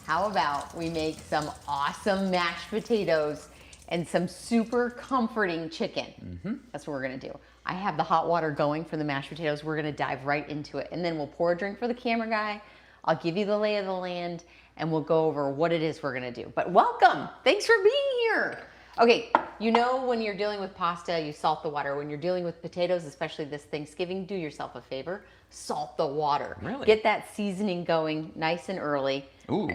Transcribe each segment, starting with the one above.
how about we make some awesome mashed potatoes and some super comforting chicken. That's what we're gonna do. I have the hot water going for the mashed potatoes. We're gonna dive right into it. And then we'll pour a drink for the camera guy. I'll give you the lay of the land and we'll go over what it is we're gonna do. But welcome, thanks for being here. Okay, you know when you're dealing with pasta, you salt the water. When you're dealing with potatoes, especially this Thanksgiving, do yourself a favor, salt the water. Really? Get that seasoning going nice and early. Ooh.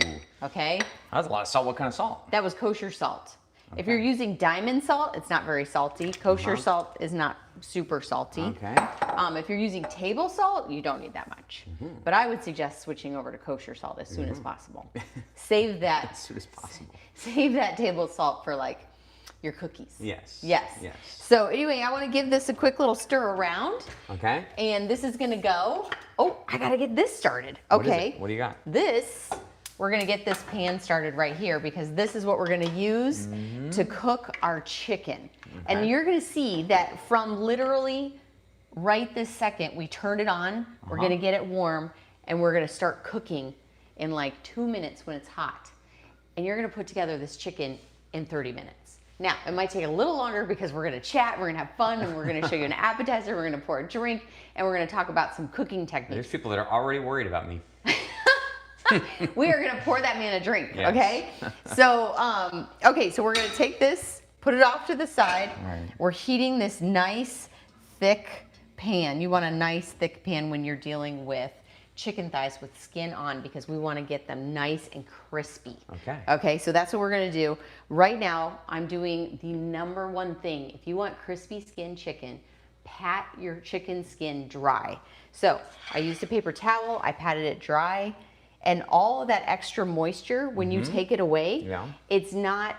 Okay? That's a lot of salt. What kind of salt? That was kosher salt. Okay. If you're using diamond salt, it's not very salty. Kosher salt is not super salty. Okay. If you're using table salt, you don't need that much. But I would suggest switching over to kosher salt as soon as possible. Save that. As soon as possible. Save that table salt for like your cookies. Yes. Yes. Yes. So anyway, I want to give this a quick little stir around. Okay. And this is going to go. Oh, I got to get this started. What is Okay. it? What do you got? This, we're going to get this pan started right here because this is what we're going to use to cook our chicken. And you're going to see that from literally right this second, we turn it on, we're going to get it warm, and we're going to start cooking in like 2 minutes when it's hot. And you're going to put together this chicken in 30 minutes. Now, it might take a little longer because we're going to chat, we're going to have fun, and we're going to show you an appetizer, we're going to pour a drink, and we're going to talk about some cooking techniques. There's people that are already worried about me. We are going to pour that man a drink, Yes. okay? So, okay, so we're going to take this, put it off to the side. Right. We're heating this nice, thick pan. You want a nice, thick pan when you're dealing with chicken thighs with skin on because we want to get them nice and crispy. Okay. Okay, so that's what we're going to do. Right now, I'm doing the #1 thing. If you want crispy skin chicken, pat your chicken skin dry. So I used a paper towel, I patted it dry, and all of that extra moisture, when you take it away, it's not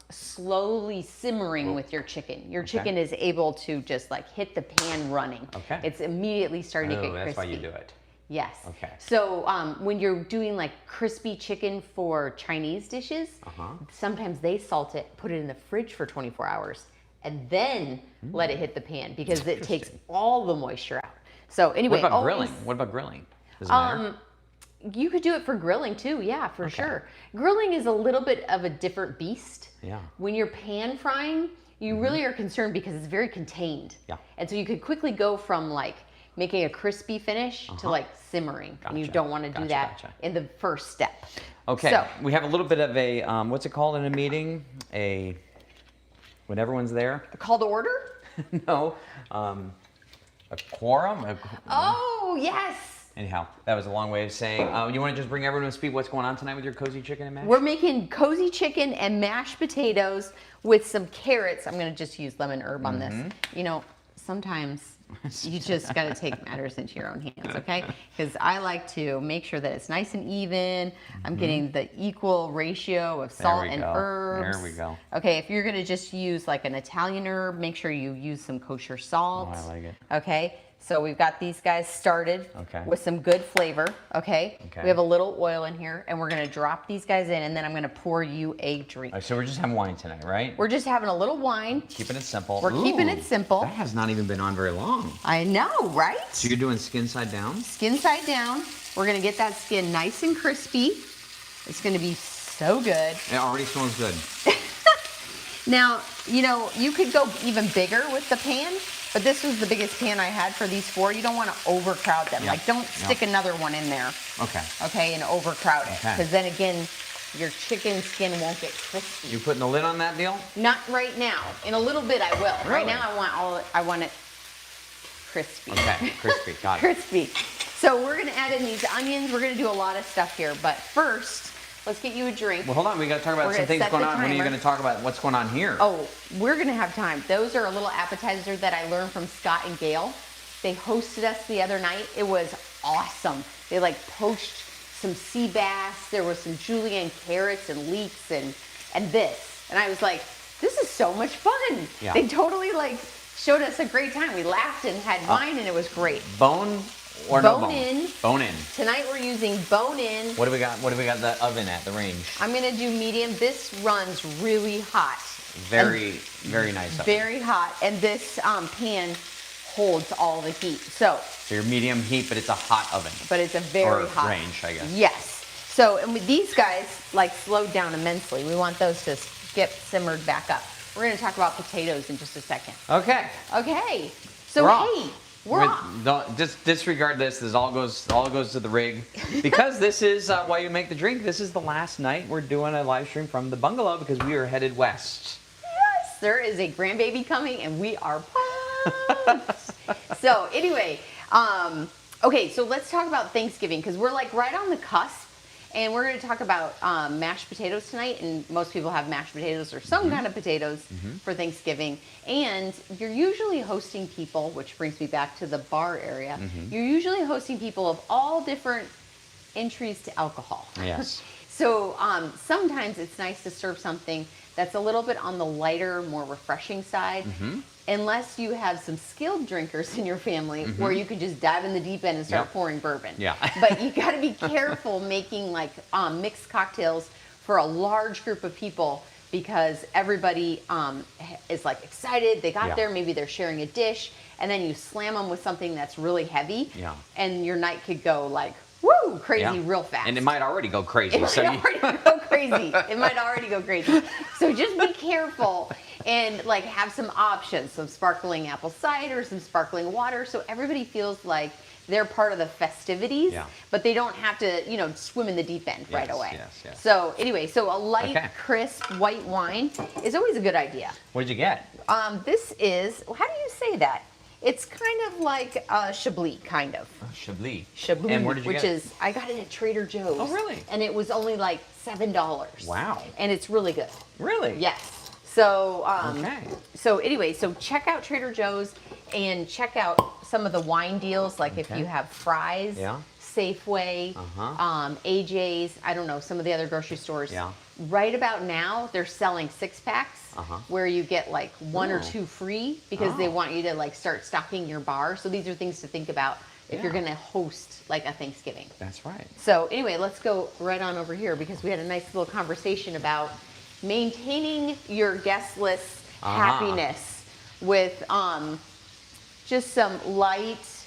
slowly simmering with your chicken. Your chicken is able to just like hit the pan running. Okay. It's immediately starting to get crispy. That's why you do it. Yes. Okay. So when you're doing like crispy chicken for Chinese dishes, sometimes they salt it, put it in the fridge for 24 hours, and then let it hit the pan because it takes all the moisture out. So anyway, What about grilling? What about grilling? Does it matter? You could do it for grilling too, yeah, for sure. Grilling is a little bit of a different beast. Yeah. When you're pan frying, you really are concerned because it's very contained. Yeah. And so you could quickly go from like making a crispy finish to like simmering. And you don't want to do that in the first step. Okay, So, we have a little bit of a, what's it called in a meeting? When everyone's there? a call to order? No, a quorum? Oh, yes. Anyhow, that was a long way of saying, you want to just bring everyone to speed what's going on tonight with your cozy chicken and mash? We're making cozy chicken and mashed potatoes with some carrots. I'm going to just use lemon herb on this. You know, sometimes you just got to take matters into your own hands, okay? Because I like to make sure that it's nice and even. I'm getting the equal ratio of salt and herbs. There we go. Okay, if you're going to just use like an Italian herb, make sure you use some kosher salt. Oh, I like it. Okay, so we've got these guys started with some good flavor, okay? We have a little oil in here, and we're going to drop these guys in, and then I'm going to pour you a drink. So we're just having wine tonight, right? We're just having a little wine. Keeping it simple. We're keeping it simple. That has not even been on very long. I know, right? So you're doing skin side down? Skin side down. We're going to get that skin nice and crispy. It's going to be so good. It already smells good. Now, you know, you could go even bigger with the pan, but this was the biggest pan I had for these 4. You don't want to overcrowd them. Like, don't stick another one in there. Okay. Okay, and overcrowd it. Because then again, your chicken skin won't get crispy. You putting the lid on that deal? Not right now. In a little bit, I will. Really? Right now, I want it crispy. Okay, crispy. Got it. Crispy. So we're going to add in these onions. We're going to do a lot of stuff here. But first, let's get you a drink. Well, hold on. We got to talk about some things going on. When are you going to talk about what's going on here? Oh, we're going to have time. Those are a little appetizer that I learned from Scott and Gail. They hosted us the other night. It was awesome. They like poached some sea bass. There was some julienne carrots and leeks and this. And I was like, this is so much fun. Yeah. They totally like showed us a great time. We laughed and had wine and it was great. Bone or bone no bone? in. Bone in. Tonight we're using bone in. What do we got? What do we got the oven at, the range? I'm gonna do medium. This runs really hot. Very nice oven. Very hot. And this pan holds all the heat. So your medium heat, but it's a hot oven. But it's a very or hot range, I guess. Yes. So, and with these guys, like, slowed down immensely. We want those to get simmered back up. We're going to talk about potatoes in just a second. Okay. Okay. So, We're off. hey, we're off. Don't just disregard this. This all goes to the rig, because this is Why You Make the Drink. This is the last night we're doing a live stream from the bungalow because we are headed west. Yes, there is a grandbaby coming, and we are pumped. So anyway, okay, so let's talk about Thanksgiving, because we're like right on the cusp. And we're going to talk about mashed potatoes tonight, and most people have mashed potatoes or some kind of potatoes for Thanksgiving. And you're usually hosting people, which brings me back to the bar area. You're usually hosting people of all different entries to alcohol. Yes. So sometimes it's nice to serve something that's a little bit on the lighter, more refreshing side. Unless you have some skilled drinkers in your family where you could just dive in the deep end and start pouring bourbon. Yeah. But you got to be careful making like mixed cocktails for a large group of people, because everybody is like excited. They got there, maybe they're sharing a dish, and then you slam them with something that's really heavy. Yeah. And your night could go like, woo, crazy real fast. And it might already go crazy. It might already go crazy. So just be careful and like have some options, some sparkling apple cider, some sparkling water, so everybody feels like they're part of the festivities, but they don't have to, swim in the deep end right away. Yes. So anyway, so a light, crisp white wine is always a good idea. What did you get? This is, how do you say that? It's kind of like a Chablis, kind of. Chablis. Chablis. And where did you get it? I got it at Trader Joe's. Oh, really? And it was only like $7. Wow. And it's really good. Really? Yes. So, Okay. So anyway, so check out Trader Joe's and check out some of the wine deals, like if you have Fry's, Safeway, AJ's, I don't know, some of the other grocery stores. Yeah. Right about now, they're selling 6-packs where you get like 1 or 2 free, because they want you to like start stocking your bar. So these are things to think about if you're going to host like a Thanksgiving. That's right. So anyway, let's go right on over here, because we had a nice little conversation about maintaining your guest list happiness with just some light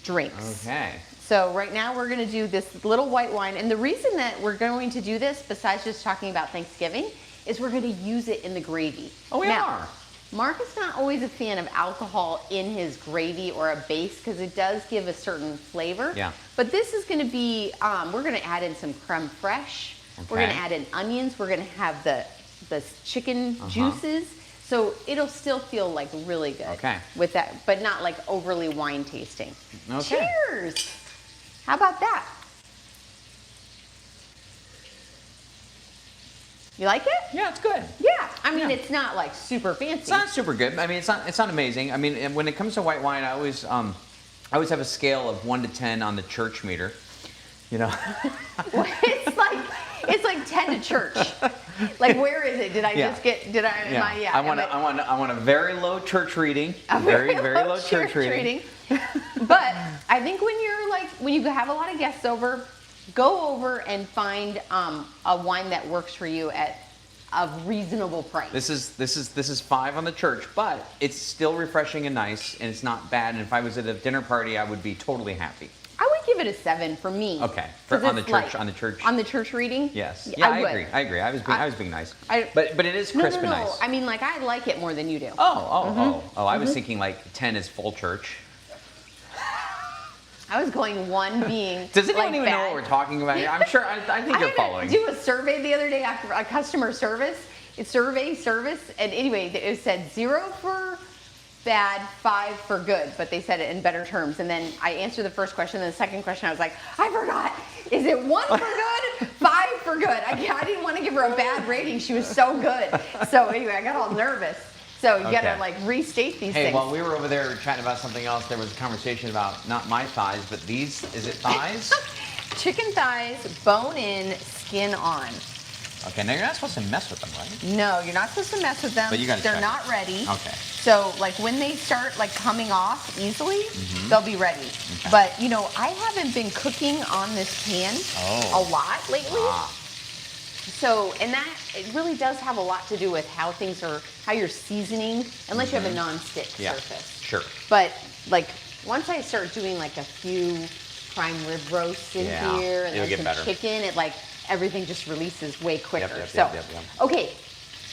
drinks. Okay. So right now we're going to do this little white wine. And the reason that we're going to do this, besides just talking about Thanksgiving, is we're going to use it in the gravy. Oh, we are. Mark is not always a fan of alcohol in his gravy or a base, because it does give a certain flavor. Yeah. But this is going to be, we're going to add in some creme fraiche. Okay. We're going to add in onions. We're going to have the chicken juices. So it'll still feel like really good. Okay. With that, but not like overly wine tasting. Okay. Cheers. How about that? You like it? Yeah, it's good. Yeah. I mean, it's not like super fancy. It's not super good. I mean, it's not amazing. I mean, when it comes to white wine, I always have a scale of 1 to 10 on the church meter. Well, it's like 10 to church. Like, where is it? Did I just get? Did I? Yeah. I want a very low church reading. A very low church reading. But I think when you have a lot of guests over, go over and find a wine that works for you at a reasonable price. This is 5 on the church, but it's still refreshing and nice, and it's not bad. And if I was at a dinner party, I would be totally happy. I would give it a 7 for me. Okay. On the church reading. Yes. Yeah, I agree. I was being nice. But it is crisp and nice. I mean, like, I like it more than you do. I was thinking like 10 is full church. I was going 1 being. Does anyone like even know what we're talking about here? I'm sure. I think you're following. I had to do a survey the other day after a customer service. It's service, and anyway, it said 0 for bad, 5 for good, but they said it in better terms. And then I answered the first question, and the second question I was like, I forgot. Is it 1 for good, 5 for good? I didn't want to give her a bad rating. She was so good. So anyway, I got all nervous. So you gotta like restate these things. Hey, while we were over there chatting about something else, there was a conversation about not my thighs, but these. Is it thighs? Chicken thighs, bone in, skin on. Okay, now you're not supposed to mess with them, right? No, you're not supposed to mess with them. But you gotta They're check. not ready. Okay. So like when they start like coming off easily, they'll be ready. Okay. But I haven't been cooking on this pan a lot lately. So, and that, it really does have a lot to do with how you're seasoning, unless you have a non-stick surface. Sure. But like once I start doing like a few prime rib roast in Yeah, here, and it'll then get some better. chicken. It like everything just releases way quicker. Yep. Okay,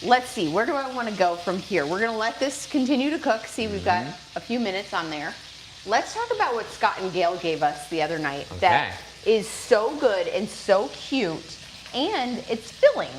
let's see. Where do I want to go from here? We're gonna let this continue to cook. See, we've got a few minutes on there. Let's talk about what Scott and Gail gave us the other night. Okay. That is so good and so cute, and it's filling.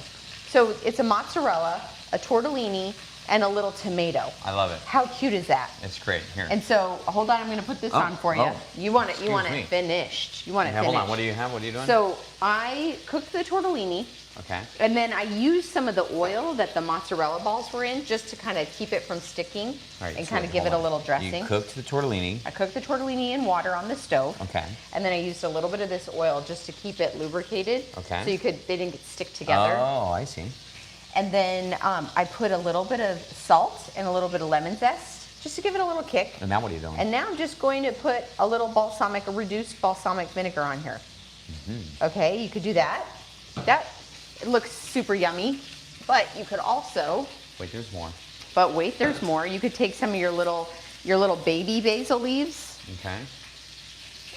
So it's a mozzarella, a tortellini, and a little tomato. I love it. How cute is that? It's great. Here. And so, hold on, I'm going to put this on for you. You want it me. finished. You want it Yeah, finished. hold on. What do you have? What are you doing? So I cooked the tortellini. Okay. And then I used some of the oil that the mozzarella balls were in just to kind of keep it from sticking All right, and so kind of give it a little dressing. You cooked the tortellini. I cooked the tortellini in water on the stove. Okay. And then I used a little bit of this oil just to keep it lubricated. Okay. So they didn't stick together. Oh, I see. And then I put a little bit of salt and a little bit of lemon zest just to give it a little kick. And now what are you doing? And now I'm just going to put a little a reduced balsamic vinegar on here. Okay, you could do that. It looks super yummy, but you could also. Wait, there's more. But wait, there's more. You could take some of your little baby basil leaves. Okay.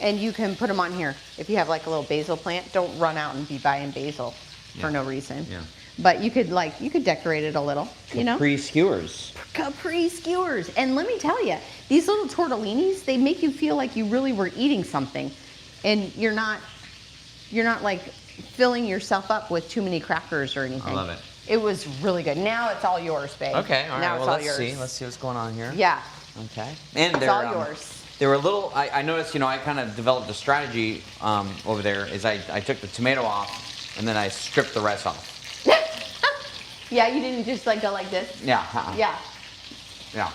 And you can put them on here. If you have like a little basil plant, don't run out and be buying basil for no reason. Yeah. But you could decorate it a little, you know? Capri skewers. Capri skewers. And let me tell you, these little tortellinis, they make you feel like you really were eating something. And you're not like filling yourself up with too many crackers or anything. I love it. It was really good. Now it's all yours, babe. Okay, all right. Now Well, it's all let's yours. see. Let's see what's going on here. Yeah. Okay. And It's all yours. They were a little. I noticed. I kind of developed a strategy over there. Is I took the tomato off, and then I stripped the rest off. Yeah, you didn't just like go like this. Yeah. Yeah. Yeah.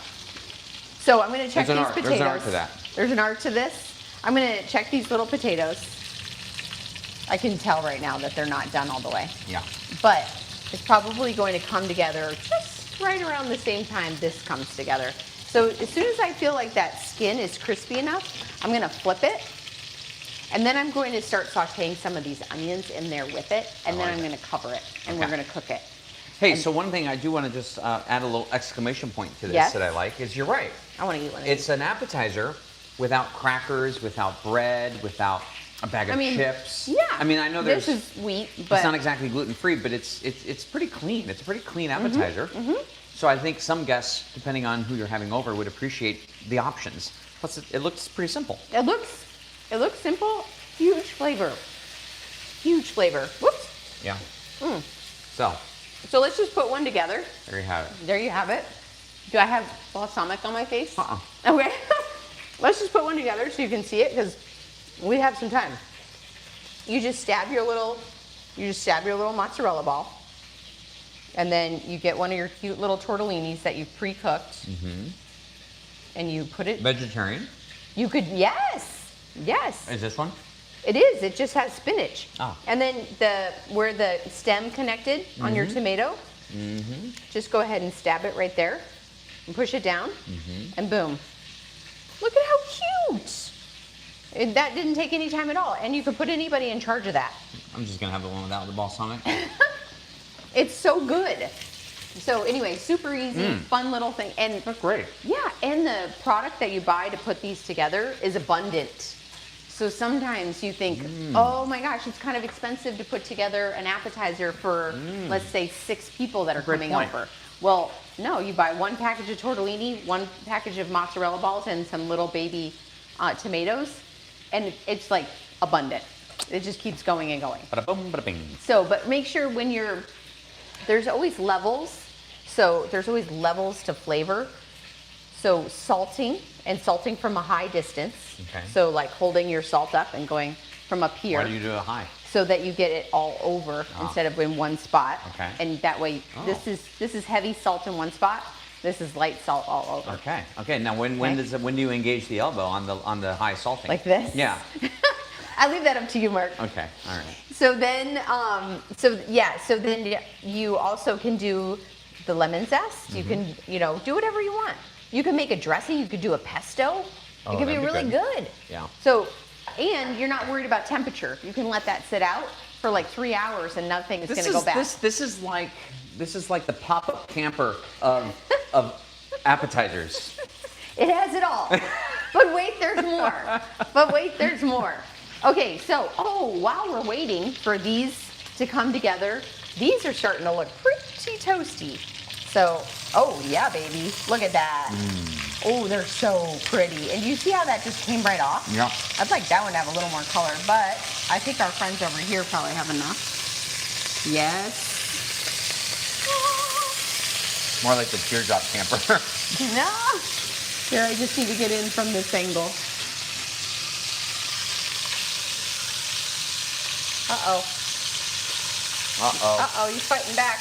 So I'm going to check There's an these art. potatoes. There's an art to that. There's an art to this. I'm going to check these little potatoes. I can tell right now that they're not done all the way. Yeah. But it's probably going to come together just right around the same time this comes together. So as soon as I feel like that skin is crispy enough, I'm going to flip it. And then I'm going to start sauteing some of these onions in there with it. And then I'm going to cover it. And we're going to cook it. Hey, so one thing I do want to just add a little exclamation point to this Yes. that I like is you're right. I want to eat one of It's an appetizer without crackers, without bread, without a bag of chips. Yeah. I mean, I know there's. This is wheat, but it's not exactly gluten free, but it's pretty clean. It's a pretty clean appetizer. So I think some guests, depending on who you're having over, would appreciate the options. Plus, it looks pretty simple. It looks simple. Huge flavor. Huge flavor. Whoops. Yeah. Mm. So let's just put one together. there you have it. There you have it. Do I have balsamic on my face? Uh-uh. Okay. Let's just put one together so you can see it because we have some time. You just stab your little mozzarella ball. And then you get one of your cute little tortellinis that you've pre-cooked. And you put it. Vegetarian. You could, yes. Is this one? It is. It just has spinach. Oh. And then where the stem connected on your tomato, just go ahead and stab it right there and push it down, and boom. Look at how cute. That didn't take any time at all. And you could put anybody in charge of that. I'm just gonna have the one without the balsamic. It's so good. So anyway, super easy, fun little thing. And That's great. yeah, and the product that you buy to put these together is abundant. So sometimes you think, oh my gosh, it's kind of expensive to put together an appetizer for, let's say, 6 people that are coming point. over. Well, no, you buy one package of tortellini, one package of mozzarella balls, and some little baby tomatoes, and it's like abundant. It just keeps going and going. Bada boom, bada bing. So, but make sure when there's always levels. So there's always levels to flavor. So salting from a high distance. Okay. So like holding your salt up and going from up here. Why do you do a high? So that you get it all over instead of in one spot. Okay. And that way, this is heavy salt in one spot. This is light salt all over. Okay. Okay. Now, when do you engage the elbow on the high salting? Like this? Yeah. I leave that up to you, Mark. Okay. All right. So then, you also can do the lemon zest. You can, do whatever you want. You can make a dressing. You could do a pesto. It could be that'd be really good. Yeah. So, and you're not worried about temperature. You can let that sit out for like 3 hours and nothing is going to go bad. This is like the pop-up camper of appetizers. It has it all. But wait, there's more. Okay, so, while we're waiting for these to come together, these are starting to look pretty toasty. So, oh yeah, baby, look at that. Oh, they're so pretty. And you see how that just came right off? Yep. I'd like that one to have a little more color, but I think our friends over here probably have enough. Yes. More like the teardrop camper. No. Here, I just need to get in from this angle. Uh-oh. Uh-oh. Uh-oh, he's fighting back.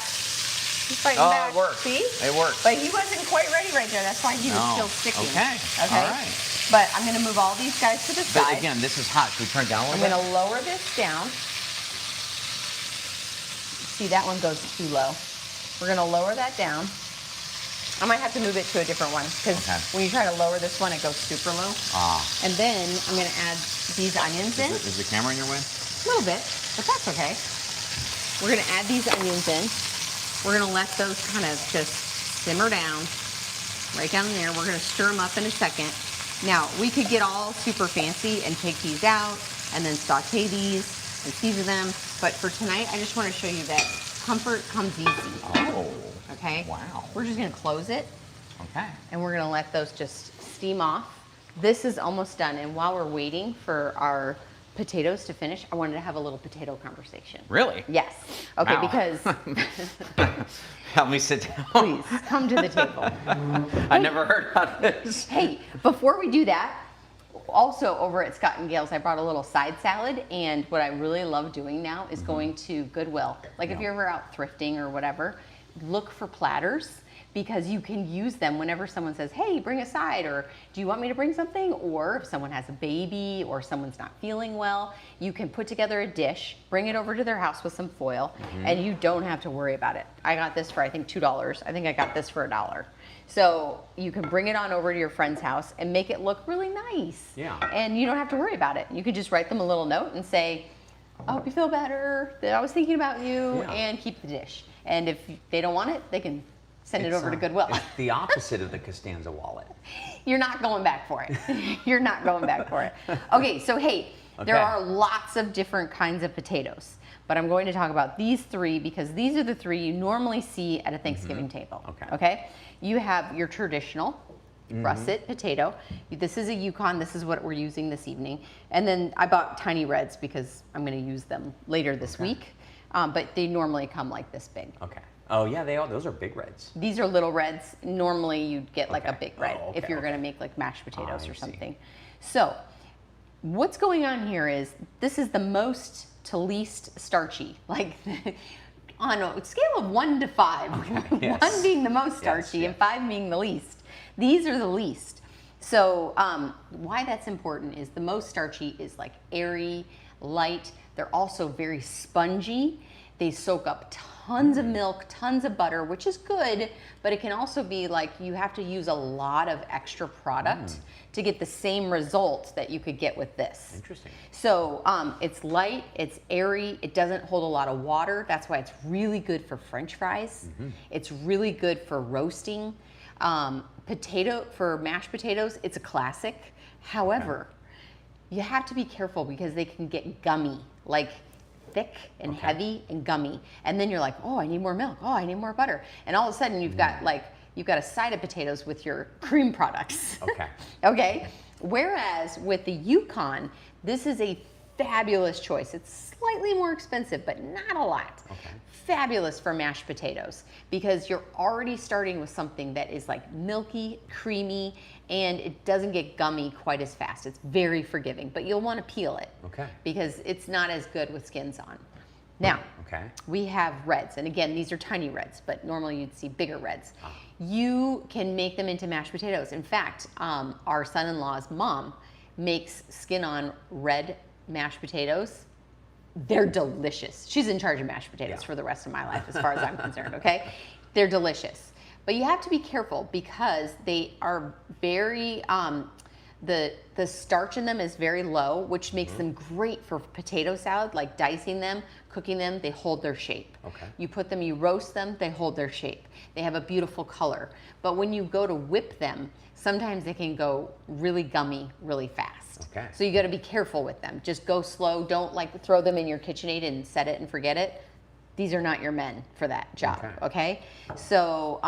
He's fighting Oh, back. it worked. See? It worked. But he wasn't quite ready right there. That's why he was still sticking. Okay. Okay. All right. But I'm going to move all these guys to the But side. again, this is hot. Should we turn it down a I'm little bit? going to lower this down. See, that one goes too low. We're going to lower that down. I might have to move it to a different one because when you try to lower this one, it goes super low. And then I'm going to add these onions in. Is the camera in your way? A little bit, but that's okay. We're going to add these onions in. We're going to let those kind of just simmer down, right down there. We're going to stir them up in a second. Now, we could get all super fancy and take these out and then saute these and season them. But for tonight, I just want to show you that comfort comes easy. Oh. Okay? Wow. We're just going to close it. Okay. And we're going to let those just steam off. This is almost done. And while we're waiting for our potatoes to finish, I wanted to have a little potato conversation. Really? Yes. Okay, Wow. because Help me sit down. please come to the table. I never heard about this. Hey, before we do that, also over at Scott and Gale's, I brought a little side salad, and what I really love doing now is going to Goodwill. Like if you're ever out thrifting or whatever, look for platters, because you can use them whenever someone says, hey, bring a side, or do you want me to bring something? Or if someone has a baby or someone's not feeling well, you can put together a dish, bring it over to their house with some foil, and you don't have to worry about it. I got this for, I think, $2. I think I got this for $1. So you can bring it on over to your friend's house and make it look really nice. Yeah. And you don't have to worry about it. You could just write them a little note and say, I hope you feel better, that I was thinking about you, and keep the dish. And if they don't want it, they can send it over to Goodwill. It's the opposite of the Costanza wallet. You're not going back for it. You're not going back for it. Okay, so hey, there are lots of different kinds of potatoes, but I'm going to talk about these three because these are the three you normally see at a Thanksgiving table. Okay? You have your traditional russet potato. This is a Yukon. This is what we're using this evening. And then I bought tiny reds because I'm going to use them later this week, but they normally come like this big. Okay. Oh yeah, those are big reds. These are little reds. Normally you'd get like a big red if you're gonna make like mashed potatoes or something. So what's going on here is this is the most to least starchy. Like on a scale of 1 to 5, 1 being the most starchy and 5 being the least. These are the least. So why that's important is the most starchy is like airy, light. They're also very spongy. They soak up tons of milk, tons of butter, which is good, but it can also be like you have to use a lot of extra product to get the same result that you could get with this. Interesting. So it's light, it's airy, it doesn't hold a lot of water. That's why it's really good for French fries. It's really good for roasting. For mashed potatoes, it's a classic. However, you have to be careful because they can get gummy, like thick and heavy and gummy. And then you're like, oh, I need more milk. Oh, I need more butter. And all of a sudden you've got a side of potatoes with your cream products. Okay. Whereas with the Yukon, this is a fabulous choice. It's slightly more expensive, but not a lot. Fabulous for mashed potatoes because you're already starting with something that is like milky, creamy, and it doesn't get gummy quite as fast. It's very forgiving, but you'll want to peel it because it's not as good with skins on. Now, we have reds, and again, these are tiny reds, but normally you'd see bigger reds. You can make them into mashed potatoes. In fact, our son-in-law's mom makes skin-on red mashed potatoes. They're delicious. She's in charge of mashed potatoes for the rest of my life, as far as I'm concerned, okay? They're delicious. But you have to be careful because they are very The starch in them is very low, which makes them great for potato salad, like dicing them, cooking them, they hold their shape. Okay. You put them, you roast them, they hold their shape. They have a beautiful color. But when you go to whip them, sometimes they can go really gummy really fast. Okay. So you got to be careful with them. Just go slow. Don't like throw them in your KitchenAid and set it and forget it. These are not your men for that job. Okay. So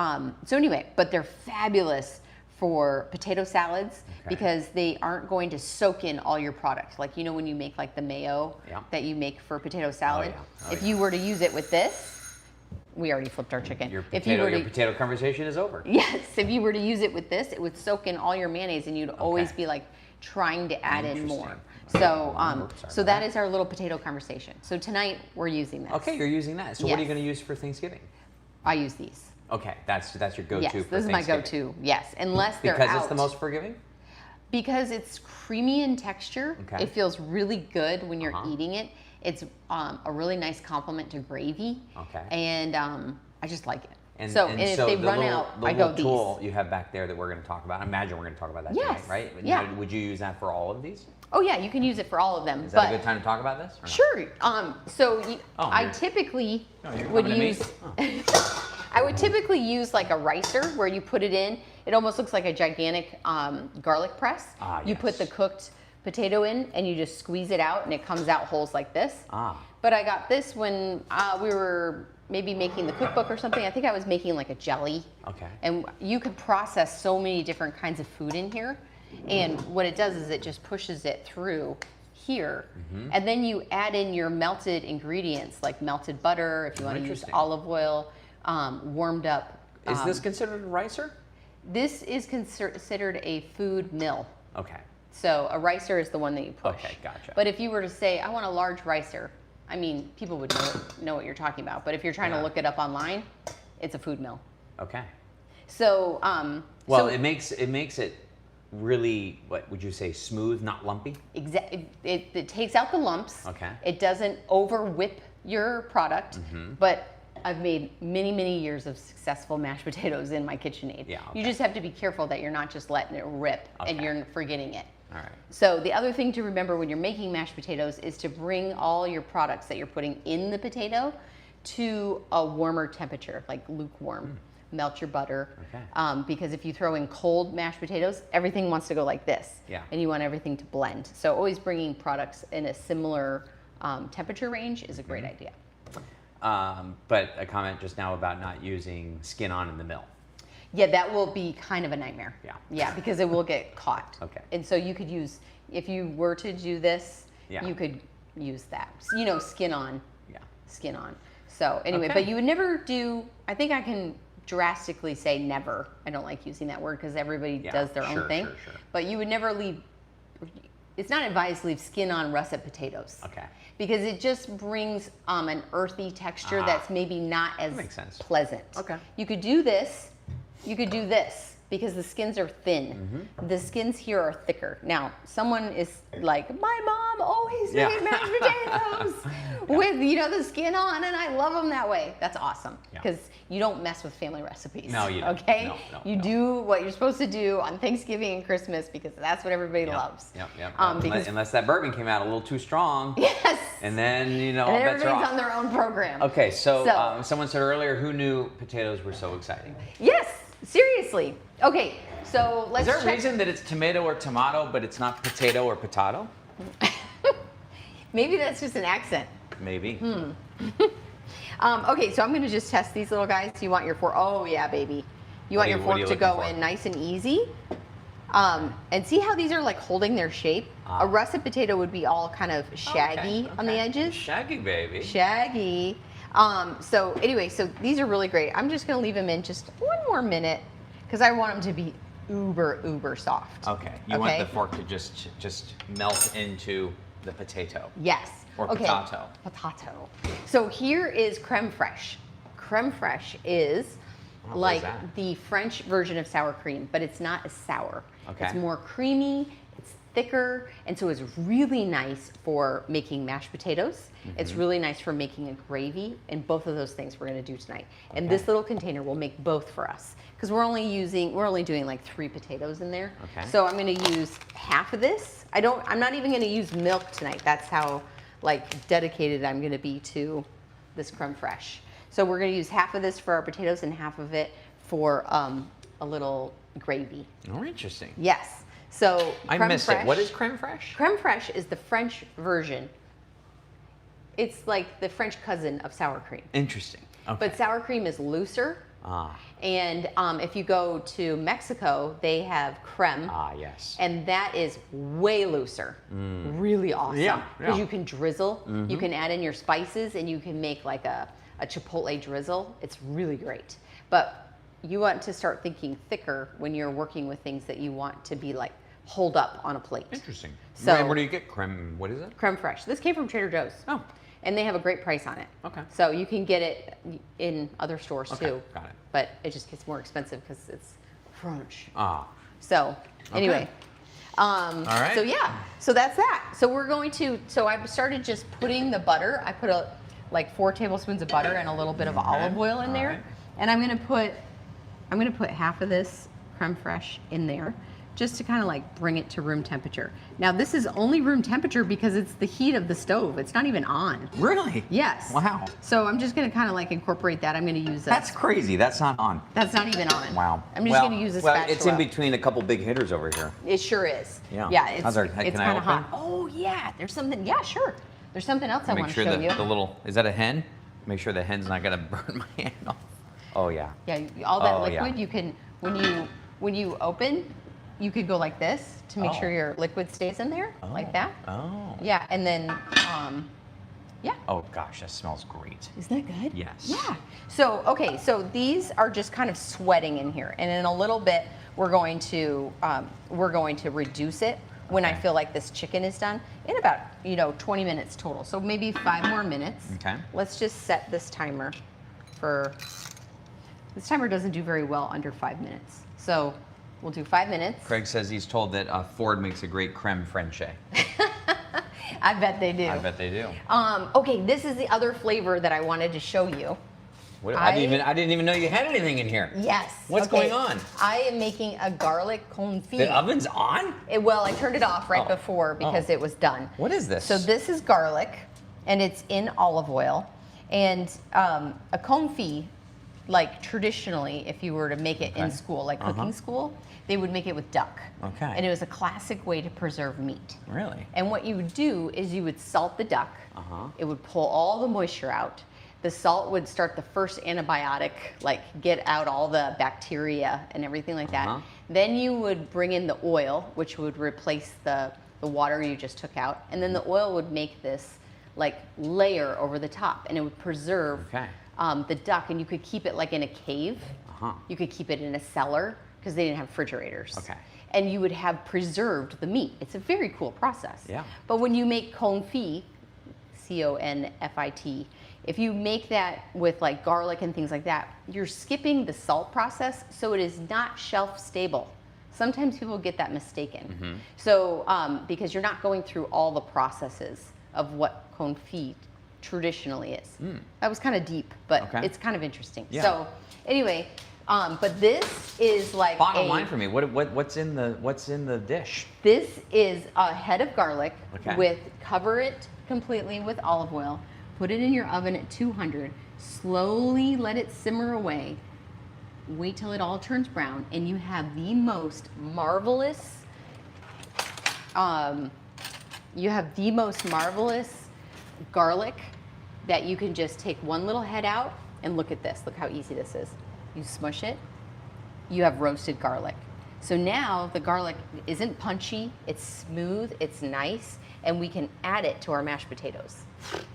so anyway, but they're fabulous for potato salads because they aren't going to soak in all your product. Like, you know, when you make like the mayo that you make for potato salad, if you were to use it with this, we already flipped our chicken. Your potato conversation is over. Yes, if you were to use it with this, it would soak in all your mayonnaise and you'd always be like trying to add in more. So so that is our little potato conversation. So tonight we're using this. Okay, you're using that. So what are you going to use for Thanksgiving? I use these. Okay, that's your go-to yes, for this is my go-to. Yes, unless they're because out. it's the most forgiving? Because it's creamy in texture. Okay. It feels really good when you're eating it. It's a really nice complement to gravy. Okay. And I just like it. And so if they run out, I go these. The tool you have back there that we're going to talk about, I imagine we're going to talk about that tonight, right? Yeah. Now, would you use that for all of these? Oh yeah, you can use it for all of them. Is that a good time to talk about this? Or not? Sure. So I typically would use. I would typically use like a ricer where you put it in. It almost looks like a gigantic garlic press. You put the cooked potato in and you just squeeze it out and it comes out holes like this. But I got this when we were maybe making the cookbook or something. I think I was making like a jelly. Okay. And you could process so many different kinds of food in here. And what it does is it just pushes it through here. And then you add in your melted ingredients like melted butter, if you want to use olive oil, warmed up. Is this considered a ricer? This is considered a food mill. Okay. So a ricer is the one that you push. Okay, gotcha. But if you were to say, I want a large ricer, I mean, people would know what you're talking about. But if you're trying to look it up online, it's a food mill. Okay. So, well, it makes it really, what would you say, smooth, not lumpy? Exactly. It takes out the lumps. Okay. It doesn't over whip your product, but I've made many, many years of successful mashed potatoes in my KitchenAid. Yeah, You just have to be careful that you're not just letting it rip and you're forgetting it. All right. So the other thing to remember when you're making mashed potatoes is to bring all your products that you're putting in the potato to a warmer temperature, like lukewarm. Melt your butter. Okay. Because if you throw in cold mashed potatoes, everything wants to go like this. Yeah. And you want everything to blend. So always bringing products in a similar temperature range is a great idea. But a comment just now about not using skin on in the mill. Yeah, that will be kind of a nightmare. Yeah. Yeah, because it will get caught. Okay. And so you could use, if you were to do this, you could use that. You know, skin on. Yeah. Skin on. So anyway, but you would never do, I think I can drastically say never. I don't like using that word because everybody does their own thing. Sure. But you would never leave, it's not advised to leave skin on russet potatoes. Okay. Because it just brings an earthy texture that's maybe not as pleasant. Okay. You could do this, you could do this, because the skins are thin. The skins here are thicker. Now, someone is like, my mom always made mashed potatoes with, you know, the skin on, and I love them that way. That's awesome, because you don't mess with family recipes. No, you don't. Okay? You do what you're supposed to do on Thanksgiving and Christmas, because that's what everybody loves. Unless that bourbon came out a little too strong. Yes. And then, you know, and all bets are everybody's off. on their own program. Okay, so someone said earlier, who knew potatoes were so exciting? Yes, seriously. Okay, so let's check. Is there a reason that it's tomato or tomato, but it's not potato or potato? Maybe that's just an accent. Maybe. Okay, so I'm going to just test these little guys. You want your fork? Oh, yeah, baby. You want your fork to go in nice and easy. And see how these are like holding their shape? A russet potato would be all kind of shaggy on the edges. Shaggy, baby. Shaggy. So anyway, so these are really great. I'm just going to leave them in just 1 more minute because I want them to be uber soft. Okay. You want the fork to just melt into the potato. Yes. Or potato. Potato. So here is creme fraiche. Creme fraiche is like the French version of sour cream, but it's not as sour. Okay. It's more creamy, it's thicker, and so it's really nice for making mashed potatoes. It's really nice for making a gravy, and both of those things we're going to do tonight. And this little container will make both for us because we're only doing like 3 potatoes in there. Okay. So I'm going to use half of this. I'm not even going to use milk tonight. That's how like dedicated I'm going to be to this creme fraiche. So we're going to use half of this for our potatoes and half of it for a little gravy. Oh, interesting. Yes. So I missed it. What is creme fraiche? Creme fraiche is the French version. It's like the French cousin of sour cream. Interesting. Okay. But sour cream is looser. Ah. And if you go to Mexico, they have creme. Ah, yes. And that is way looser. Really awesome. Yeah, Because yeah. you can drizzle, you can add in your spices, and you can make like a chipotle drizzle. It's really great. But you want to start thinking thicker when you're working with things that you want to be like hold up on a plate. Interesting. So where do you get creme? What is it? Creme fraiche. This came from Trader Joe's. Oh. And they have a great price on it. Okay. So you can get it in other stores too. Got it. But it just gets more expensive because it's French. Ah. So anyway. All right. So yeah, so that's that. So we're going to, so I started just putting the butter. I put like 4 tablespoons of butter and a little bit of olive oil in there. Right. And I'm gonna put half of this creme fraiche in there, just to kind of like bring it to room temperature. Now this is only room temperature because it's the heat of the stove. It's not even on. Really? Yes. Wow. So I'm just gonna kind of like incorporate that. I'm gonna use a, That's crazy. That's not on. that's not even on. Wow. I'm just gonna use a spatula. Well, it's in between a couple big hitters over here. It sure is. Yeah. Yeah, it's, How's our- it's can I kind of open? hot. Oh yeah, there's something, yeah, sure. There's something else I Make want to sure show that you. the little, is that a hen? Make sure the hen's not gonna burn my hand off. Oh yeah. Yeah, all that Oh, yeah. liquid, you can, when you open, you could go like this to make Oh. sure your liquid stays in there, like that. Oh. Yeah, and then, yeah. Oh gosh, that smells great. Isn't that good? Yes. Yeah. So, okay, so these are just kind of sweating in here. And in a little bit, we're going to reduce it when I Okay. feel like this chicken is done in about, 20 minutes total. So maybe 5 more minutes. Okay. Let's just set this timer for, this timer doesn't do very well under 5 minutes. So we'll do 5 minutes. Craig says he's told that Ford makes a great creme fraiche. I bet they do. I bet they do. Okay, this is the other flavor that I wanted to show you. What, I didn't even know you had anything in here. Yes. What's okay. going on? I am making a garlic confit. The oven's on? Well, I turned it off right Oh. before because Oh. it was done. What is this? So this is garlic, and it's in olive oil. And a confit, like traditionally, if you were to make it in Okay. school, like cooking school, they would make it with duck. Okay. And it was a classic way to preserve meat. Really? And what you would do is you would salt the duck. It would pull all the moisture out. The salt would start the first antibiotic, like get out all the bacteria and everything like that. Then you would bring in the oil, which would replace the water you just took out. And then the oil would make this like layer over the top, and it would preserve the duck. And you could keep it like in a cave. You could keep it in a cellar because they didn't have refrigerators. Okay. And you would have preserved the meat. It's a very cool process. Yeah. But when you make confit, confit, if you make that with like garlic and things like that, you're skipping the salt process, so it is not shelf stable. Sometimes people get that mistaken. So because you're not going through all the processes of what confit traditionally is. That was kind of deep, but it's kind of interesting. Yeah. So anyway, but this is like Bottom line for me, what's in the dish? This is a head of garlic Okay. cover it completely with olive oil. Put it in your oven at 200. Slowly let it simmer away. Wait till it all turns brown, and you have the most marvelous. Garlic that you can just take one little head out, and look at this. Look how easy this is. You smush it. You have roasted garlic. So now the garlic isn't punchy. It's smooth. It's nice, and we can add it to our mashed potatoes.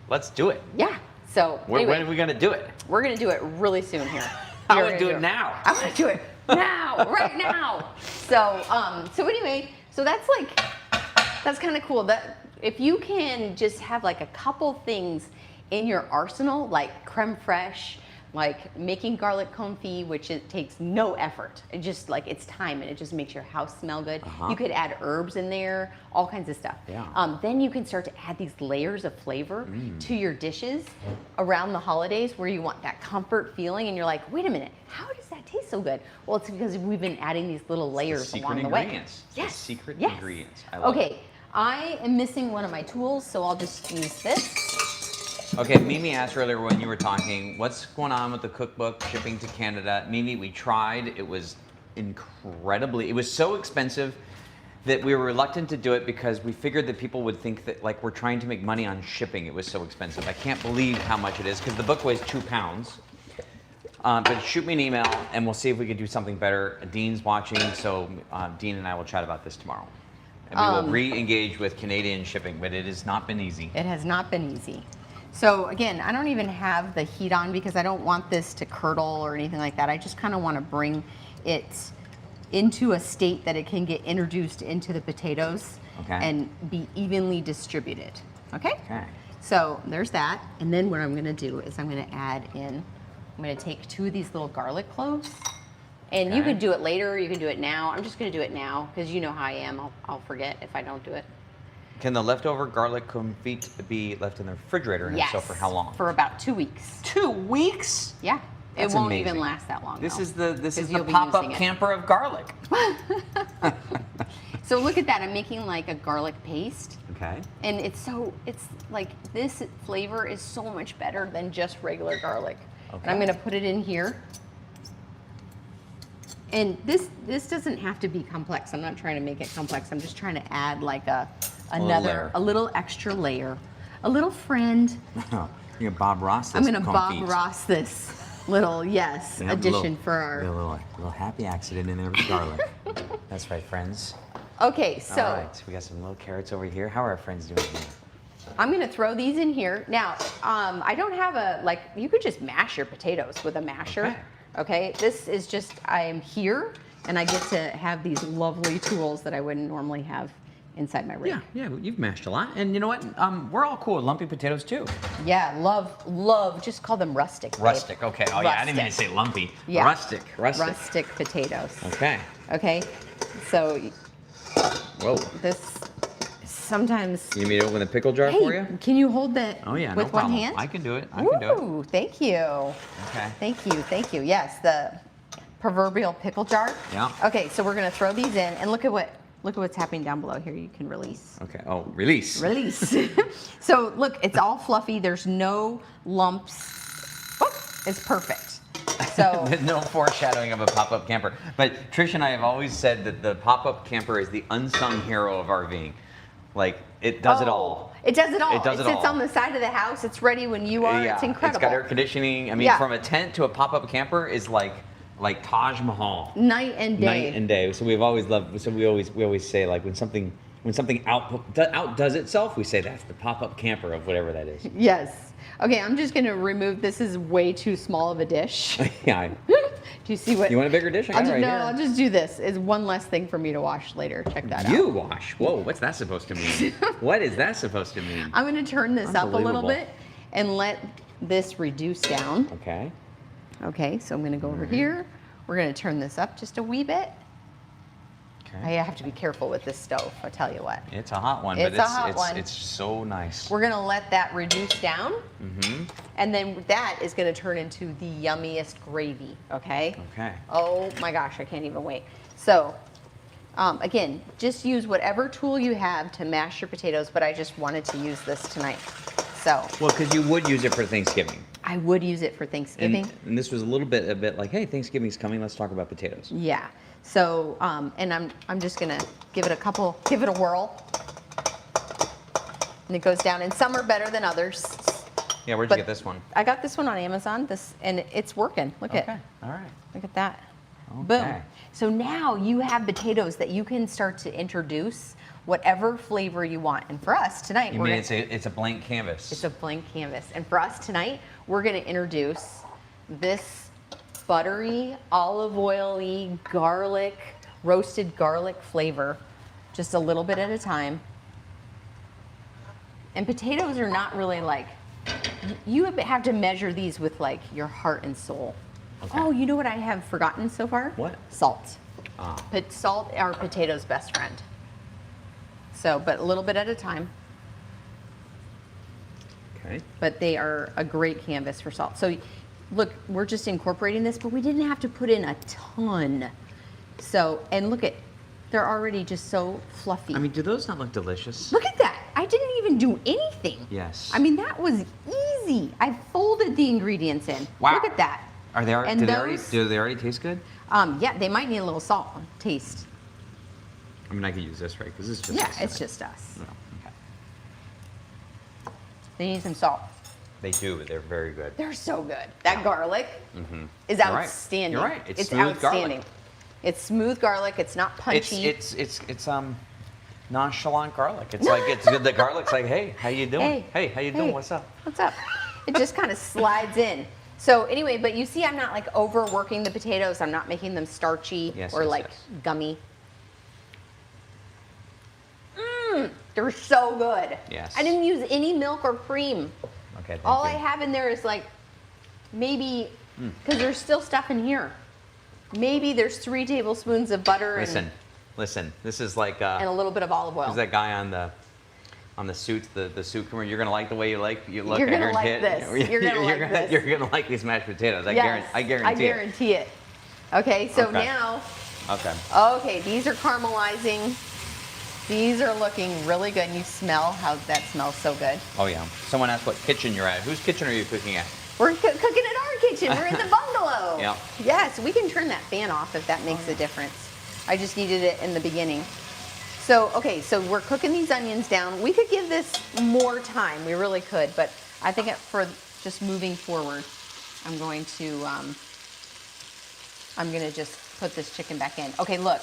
Let's do it. Yeah. So anyway, When are we gonna do it? we're gonna do it really soon here. I We're want to gonna do it now. I want to do it now, right now. So anyway, so that's kind of cool. That if you can just have like a couple things in your arsenal, like creme fraiche, like making garlic confit, which it takes no effort. It just like it's time and it just makes your house smell good. You could add herbs in there, all kinds of stuff. Yeah. Then you can start to add these layers of flavor to your dishes around the holidays where you want that comfort feeling and you're like, wait a minute, how does that taste so good? Well, it's because we've been adding these little layers along the way. Yes. The secret Yes. ingredients. I love it. I am missing one of my tools, so I'll just use this. Okay, Mimi asked earlier when you were talking, what's going on with the cookbook shipping to Canada? Mimi, we tried. It was it was so expensive that we were reluctant to do it because we figured that people would think that like we're trying to make money on shipping. It was so expensive. I can't believe how much it is because the book weighs 2 pounds. But shoot me an email and we'll see if we can do something better. Dean's watching, so Dean and I will chat about this tomorrow. And we will re-engage with Canadian shipping, but it has not been easy. It has not been easy. So again, I don't even have the heat on because I don't want this to curdle or anything like that. I just kind of want to bring it into a state that it can get introduced into the potatoes and be evenly distributed. Okay? So there's that. And then what I'm going to do is I'm going to add in, I'm going to take 2 of these little garlic cloves. And you could do it later or you can do it now. I'm just going to do it now because you know how I am. I'll forget if I don't do it. Can the leftover garlic confit be left in the refrigerator? And if so, for how long? For about 2 weeks. 2 weeks? Yeah. That's it won't amazing. even last that long. This though, is the pop-up camper of garlic. So look at that. I'm making like a garlic paste. Okay. And it's like this flavor is so much better than just regular garlic. Okay. And I'm going to put it in here. And this doesn't have to be complex. I'm not trying to make it complex. I'm just trying to add like a little extra layer, a little friend. You're gonna Bob Ross this. I'm gonna Bob Ross this little addition for our little happy accident in there with garlic. That's right, friends. Okay, so all right, we got some little carrots over here. How are our friends doing here? I'm gonna throw these in here now. I don't have you could just mash your potatoes with a masher. Okay, this is just, I am here and I get to have these lovely tools that I wouldn't normally have inside my rig. Yeah, you've mashed a lot. And you know what? We're all cool with lumpy potatoes too. Yeah, love, just call them rustic. Babe. Rustic, okay. Oh yeah, I didn't mean to say lumpy. Yeah. Rustic potatoes. Okay. Okay, so whoa. This sometimes. You need me to open the pickle jar for you? Can you hold that with one hand? I can do it. Ooh, thank you. Okay. Thank you. Yes, the proverbial pickle jar. Yeah. Okay, so we're gonna throw these in and look at what's happening down below here. You can release. Okay. Oh, release. Release. So look, it's all fluffy. There's no lumps. Oh, it's perfect. So no foreshadowing of a pop-up camper. But Trish and I have always said that the pop-up camper is the unsung hero of RVing. Like, it does it all. It does it all. It does it all. It sits on the side of the house. It's ready when you are. Yeah, it's incredible. It's got air conditioning. I mean, from a tent to a pop-up camper is like Taj Mahal. Night and day. Night and day. So we've always loved. So we always say like when something outdoes itself, we say that's the pop-up camper of whatever that is. Yes. Okay, I'm just gonna remove. This is way too small of a dish. Yeah. Do you see what? You want a bigger dish? I got it right here. I'll just do this. It's one less thing for me to wash later. Check that out. You wash? Whoa, what's that supposed to mean? What is that supposed to mean? I'm gonna turn this up a little bit and let this reduce down. Okay. Okay, so I'm gonna go over here. We're gonna turn this up just a wee bit. Okay. I have to be careful with this stove, I'll tell you what. It's a hot one, it's so nice. We're gonna let that reduce down, and then that is gonna turn into the yummiest gravy, okay? Okay. Oh my gosh, I can't even wait. So, again, just use whatever tool you have to mash your potatoes, but I just wanted to use this tonight, so. Well, because you would use it for Thanksgiving. I would use it for Thanksgiving. And this was a bit like, hey, Thanksgiving's coming, let's talk about potatoes. Yeah. So, and I'm just gonna give it a whirl. And it goes down, and some are better than others. Yeah, where'd you get this one? I got this one on Amazon, and it's working. Look at, all right. Look at that. Okay. Boom. So now you have potatoes that you can start to introduce whatever flavor you want. And for us tonight, it's a blank canvas. It's a blank canvas. And for us tonight, we're gonna introduce this buttery, olive oily, roasted garlic flavor, just a little bit at a time. And potatoes are not really like You have to measure these with like your heart and soul. Okay. Oh, you know what I have forgotten so far? What? Salt. Ah. But salt are potatoes' best friend. So, but a little bit at a time. Okay. But they are a great canvas for salt. So look, we're just incorporating this, but we didn't have to put in a ton. So, and look at, they're already just so fluffy. I mean, do those not look delicious? Look at that. I didn't even do anything. Yes. I mean, that was easy. I folded the ingredients in. Wow. Look at that. Are they already? And Do they already taste good? Yeah, they might need a little salt taste. I mean, I could use this, right? Because it's just. Yeah, us, it's right? just us. Oh, okay. They need some salt. They do. They're very good. They're so good. That garlic is You're right. outstanding. You're right. It's smooth outstanding. garlic. It's smooth garlic. It's not punchy. It's nonchalant garlic. It's like it's the garlic's like, hey, how you doing? Hey, how you doing? What's up? What's up? It just kind of slides in. So anyway, but you see, I'm not like overworking the potatoes. I'm not making them starchy or gummy. They're so good. Yes. I didn't use any milk or cream. Okay. Thank All you. I have in there is like maybe, because there's still stuff in here. Maybe there's 3 tablespoons of butter Listen. This is like and a little bit of olive oil. who's that guy on the suits, the suit commercial? You're gonna like the way you look. You're gonna like this. You're gonna like these mashed potatoes. Yes, I guarantee it. Okay, so Okay. now, Okay. these are caramelizing. These are looking really good. And you smell how that smells so good. Oh yeah. Someone asked what kitchen you're at. Whose kitchen are you cooking at? We're cooking at our kitchen. We're in the bungalow. Yeah. Yes, we can turn that fan off if that makes a difference. I just needed it in the beginning. So, okay, so we're cooking these onions down. We could give this more time. We really could, but I think for just moving forward, I'm going to just put this chicken back in. Okay, look,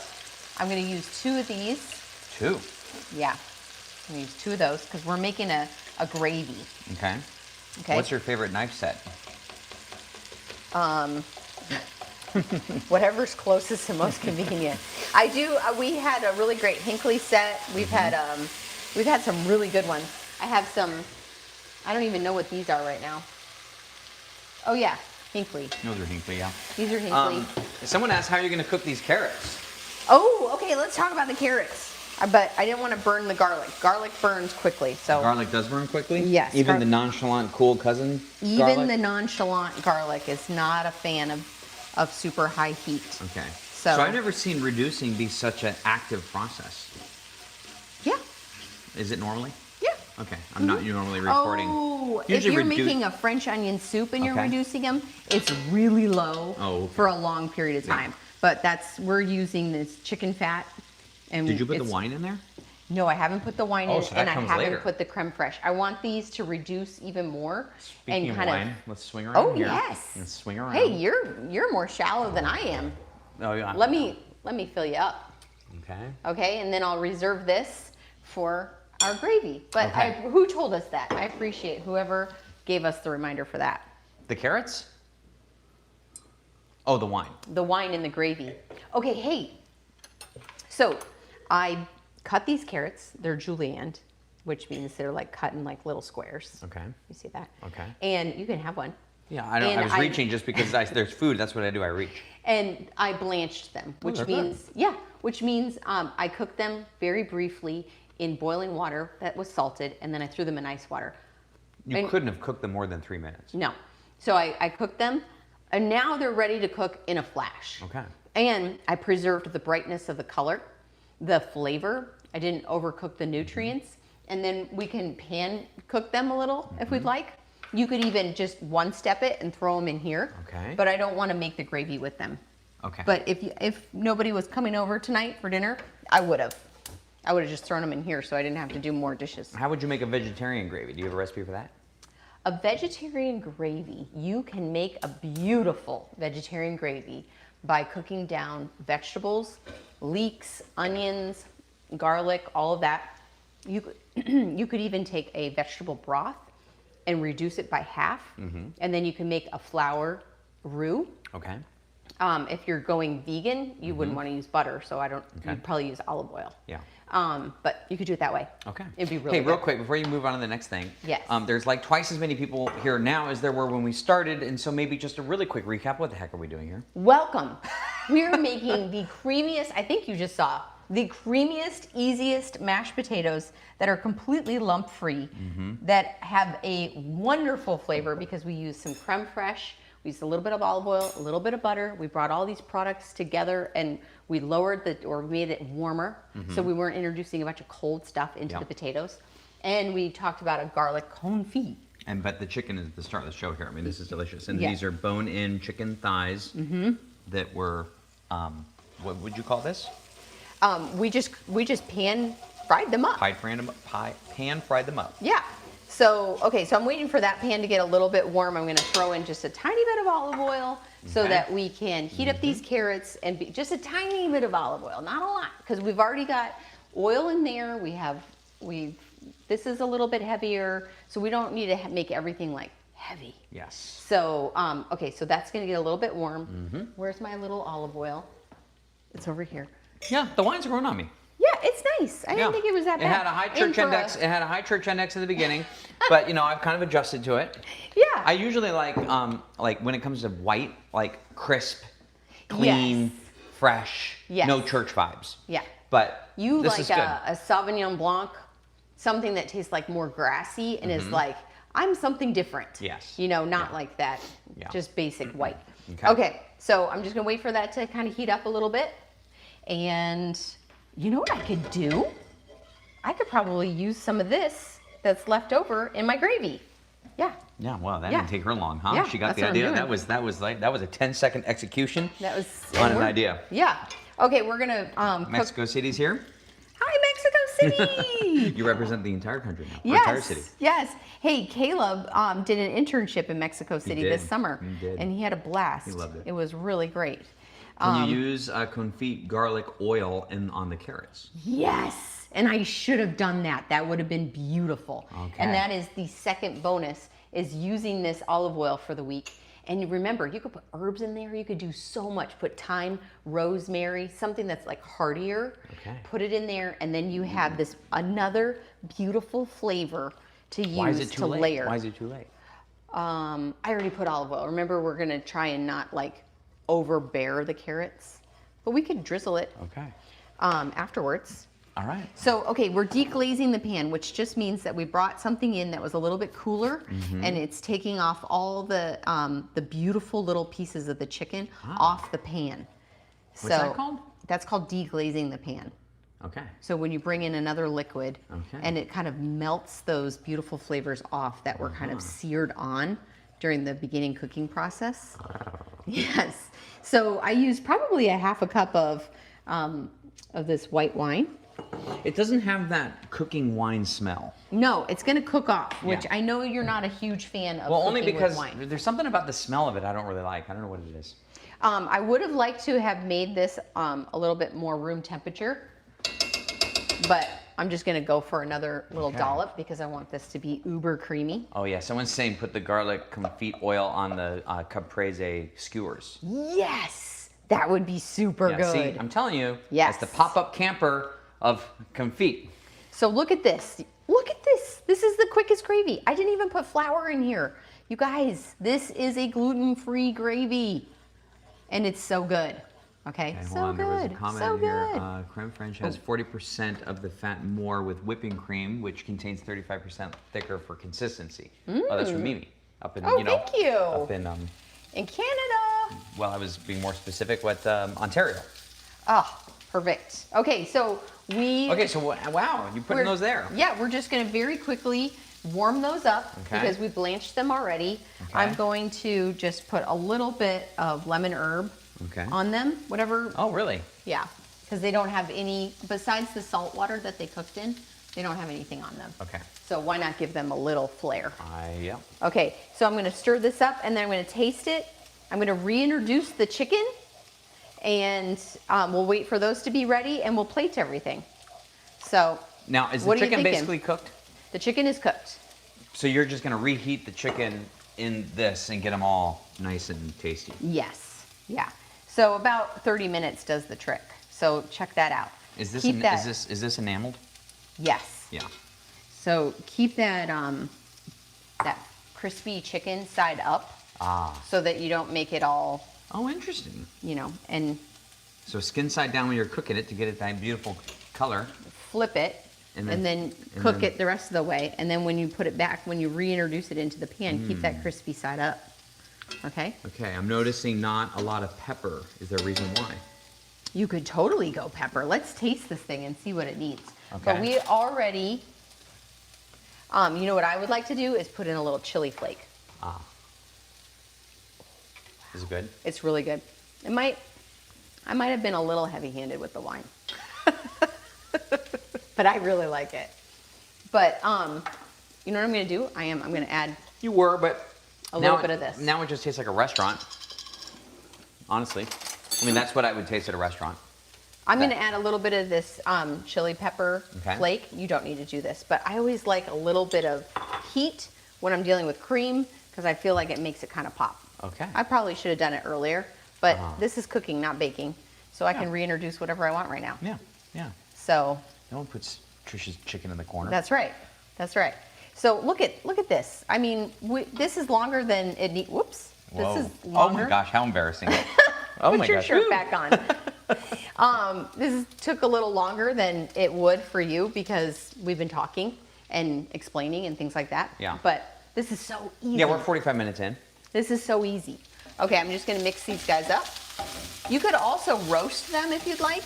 I'm going to use 2 of these. 2. Yeah, I'm going to use 2 of those because we're making a gravy. Okay. Okay. What's your favorite knife set? Whatever's closest and most convenient. I do. We had a really great Hinckley set. We've had some really good ones. I have some. I don't even know what these are right now. Oh yeah, Hinckley. Those are Hinckley, yeah. These are Hinckley. Someone asked how you're going to cook these carrots. Oh, okay. Let's talk about the carrots. But I didn't want to burn the garlic. Garlic burns quickly, so. Garlic does burn quickly? Yes. Even the nonchalant, cool cousin Even garlic? the nonchalant garlic is not a fan of super high heat. Okay. So I've never seen reducing be such an active process. Yeah. Is it normally? Yeah. Okay. I'm not normally reporting. Oh, Usually if you're making a French onion soup and you're Okay. reducing them, it's really low Oh. for a long period of time. But we're using this chicken fat. And Did you put the wine in there? No, I haven't put the wine Oh, in, so that and I comes haven't later. put the creme fraiche. I want these to reduce even more. Speaking and of kind wine, let's swing around Oh here. yes. Let's swing around. Hey, you're more shallow than I am. Oh, yeah. Let me fill you up. Okay. Okay, and then I'll reserve this for our gravy. But Okay. who told us that? I appreciate whoever gave us the reminder for that. The carrots? Oh, the wine. The wine and the gravy. Okay, hey. So I cut these carrots. They're julienne, which means they're like cut in like little squares. Okay. You see that? Okay. And you can have one. Yeah, I know. I was reaching just because there's food. That's what I do. I reach. And I blanched them, which they're means I cooked them very briefly in boiling water that was salted, and then I threw them in ice water. You couldn't have cooked them more than 3 minutes. No. So I cooked them, and now they're ready to cook in a flash. Okay. And I preserved the brightness of the color, the flavor. I didn't overcook the nutrients. And then we can pan cook them a little if we'd like. You could even just one step it and throw them in here. Okay. But I don't want to make the gravy with them. Okay. But if nobody was coming over tonight for dinner, I would have just thrown them in here so I didn't have to do more dishes. How would you make a vegetarian gravy? Do you have a recipe for that? A vegetarian gravy, you can make a beautiful vegetarian gravy by cooking down vegetables, leeks, onions, garlic, all of that. You could even take a vegetable broth and reduce it by half, and then you can make a flour roux. Okay. If you're going vegan, you wouldn't want to use butter, so you'd probably use olive oil. Yeah. But you could do it that way. Okay. It'd be really Hey, real good. quick, before you move on to the next thing. Yes. There's like twice as many people here now as there were when we started, and so maybe just a really quick recap. What the heck are we doing here? Welcome. We're making the creamiest, I think you just saw, the creamiest, easiest mashed potatoes that are completely lump-free, that have a wonderful flavor because we use some creme fraiche, we used a little bit of olive oil, a little bit of butter. We brought all these products together and we made it warmer. So we weren't introducing a bunch of cold stuff into the potatoes. And we talked about a garlic confit. But the chicken is the star of the show here. I mean, this is delicious. And Yeah. these are bone-in chicken thighs that were, what would you call this? We just pan fried them up. Pan fried them up. Yeah. So, okay, so I'm waiting for that pan to get a little bit warm. I'm gonna throw in just a tiny bit of olive oil so that we can heat up these carrots and just a tiny bit of olive oil, not a lot, because we've already got oil in there. This is a little bit heavier, so we don't need to make everything like heavy. Yes. So, okay, so that's gonna get a little bit warm. Where's my little olive oil? It's over here. Yeah, the wine's growing on me. Yeah, it's nice. I didn't think it was that bad. It had a high church index. It had a high church index in the beginning, but you know I've kind of adjusted to it. Yeah. I usually like when it comes to white, like crisp, clean, fresh, no church vibes. Yeah. But You this like is good. a Sauvignon Blanc, something that tastes like more grassy and is like, I'm something different. Yes. You know, not like that, just basic white. Okay. Okay, so I'm just gonna wait for that to kind of heat up a little bit. And you know what I could do? I could probably use some of this that's left over in my gravy. Yeah. Yeah, well, that didn't take her long, huh? Yeah, She got that's the what I'm idea. doing. That was a 10-second execution That was on an idea. Yeah. Okay, we're gonna cook. Mexico City's here. Hi, Mexico City. You represent the entire country now. Yes, Entire city. yes. Hey, Caleb did an internship in Mexico City this summer, and he had a blast. He loved it. It was really great. Can you use confit garlic oil on the carrots? Yes, and I should have done that. That would have been beautiful. Okay. And that is the second bonus, is using this olive oil for the week. And remember, you could put herbs in there. You could do so much. Put thyme, rosemary, something that's like heartier. Okay. Put it in there, and then you have this another beautiful flavor to use Why is it too to late? layer. Why is it too late? I already put olive oil. Remember, we're gonna try and not like overbear the carrots, but we could drizzle it Okay. afterwards. All right. So, okay, we're deglazing the pan, which just means that we brought something in that was a little bit cooler, and it's taking off all the beautiful little pieces of the chicken off the pan. What's that called? That's called deglazing the pan. Okay. So when you bring in another liquid, and it kind of melts those beautiful flavors off that were kind of seared on during the beginning cooking process. Yes. So I used probably a half a cup of this white wine. It doesn't have that cooking wine smell. No, it's going to cook off, which Yeah. I know you're not a huge fan of. Well, only cooking because with wine. there's something about the smell of it I don't really like. I don't know what it is. I would have liked to have made this a little bit more room temperature, but I'm just going to go for another little dollop because I want this to be uber creamy. Oh yeah, someone's saying put the garlic confit oil on the caprese skewers. Yes, that would be super Yeah, good. see, I'm telling you, Yes. it's the pop-up camper of confit. So look at this. Look at this. This is the quickest gravy. I didn't even put flour in here. You guys, this is a gluten-free gravy. And it's so good. Okay, Hold so on, there was a good. comment So here. good. Creme fraiche has 40% of the fat more with whipping cream, which contains 35% thicker for consistency. Oh, that's from Mimi. Up in, Oh, thank you. Up in, In Canada. well, I was being more specific with Ontario. Oh, perfect. Okay, so Okay, so wow, you're putting those there. Yeah, we're just gonna very quickly warm those up because we blanched them already. Okay. I'm going to just put a little bit of lemon herb on them, whatever. Oh, really? Yeah, because they don't have any, besides the salt water that they cooked in, they don't have anything on them. Okay. So why not give them a little flair? Yeah. Okay, so I'm gonna stir this up and then I'm gonna taste it. I'm gonna reintroduce the chicken and we'll wait for those to be ready and we'll plate everything. So Now, is the what are you chicken thinking? basically cooked? The chicken is cooked. So you're just gonna reheat the chicken in this and get them all nice and tasty. Yes, yeah. So about 30 minutes does the trick. So check that out. Is this keep that. is this enameled? Yes. Yeah. So keep that that crispy chicken side up. So that you don't make it all. Oh, interesting. You know, and. So skin side down when you're cooking it to get it that beautiful color. Flip it. And then cook it the rest of the way. And then when you put it back, when you reintroduce it into the pan, keep that crispy side up. Okay? Okay, I'm noticing not a lot of pepper. Is there a reason why? You could totally go pepper. Let's taste this thing and see what it needs. Okay. But we already, you know what I would like to do is put in a little chili flake. Is it good? It's really good. I might have been a little heavy-handed with the wine. But I really like it. But you know what I'm gonna do? I'm gonna add You were, but a little bit of this. Now it just tastes like a restaurant. Honestly. I mean, that's what I would taste at a restaurant. I'm gonna add a little bit of this chili pepper Okay. flake. You don't need to do this, but I always like a little bit of heat when I'm dealing with cream because I feel like it makes it kind of pop. Okay. I probably should have done it earlier, but this is cooking, not baking. So I can reintroduce whatever I want right now. Yeah, yeah. So No one puts Trisha's chicken in the corner. that's right. That's right. So look at this. I mean, this is longer than it needs. Whoops. Whoa. This is longer. Oh my gosh, how embarrassing. Oh Put my your gosh. shirt Woo. back on. Took a little longer than it would for you because we've been talking and explaining and things like that. Yeah. But this is so easy. Yeah, we're 45 minutes in. This is so easy. Okay, I'm just gonna mix these guys up. You could also roast them if you'd like.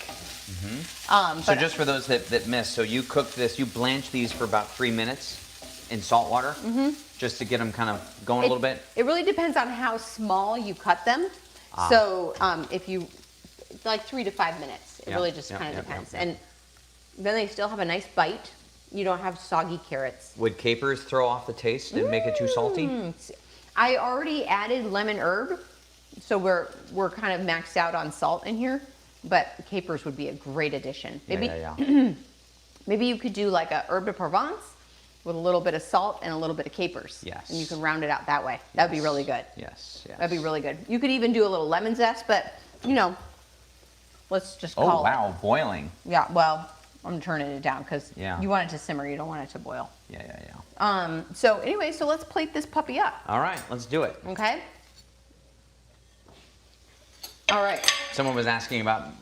So just for those that missed, so you cook this, you blanch these for about 3 minutes in salt water, just to get them kind of going a little bit. It really depends on how small you cut them. So if you, like 3 to 5 minutes, it really just kind of depends. And then they still have a nice bite. You don't have soggy carrots. Would capers throw off the taste and make it too salty? I already added lemon herb, so we're kind of maxed out on salt in here, but capers would be a great addition. Maybe maybe you could do like a herb de Provence with a little bit of salt and a little bit of capers. Yes. And you can round it out that way. That'd be really good. Yes, yes. That'd be really good. You could even do a little lemon zest, but you know, let's just call Oh, wow, boiling. it. Yeah, well, I'm turning it down because Yeah. you want it to simmer, you don't want it to boil. Yeah. So anyway, so let's plate this puppy up, All right, let's do it. okay? All right. Someone was asking about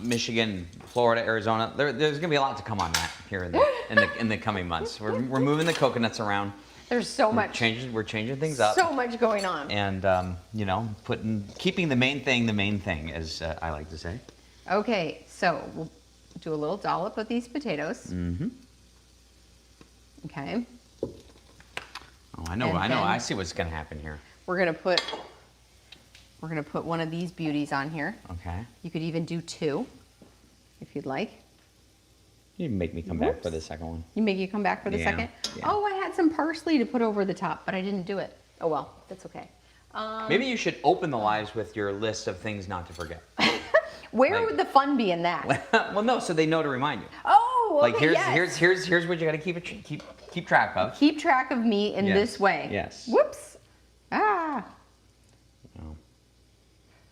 Michigan, Florida, Arizona. There's going to be a lot to come on that here in the coming months. We're moving the coconuts around. There's so much. We're changing things up. So much going on. And you know, keeping the main thing, as I like to say. Okay, so we'll do a little dollop of these potatoes. Mm-hmm. Okay. Oh, I know. And then- I see what's going to happen here. We're gonna put one of these beauties on here. Okay. You could even do 2, if you'd like. You make me come back for the second one. You make you come back for the Yeah, second? yeah. Oh, I had some parsley to put over the top, but I didn't do it. Oh well, that's okay. Maybe you should open the lives with your list of things not to forget. Where Like- would the fun be in that? Well, no, so they know to remind you. Oh, okay, Like here's yes. here's what you got to keep track of. Keep track of me in Yes, this way. yes. Whoops. Ah. Oh.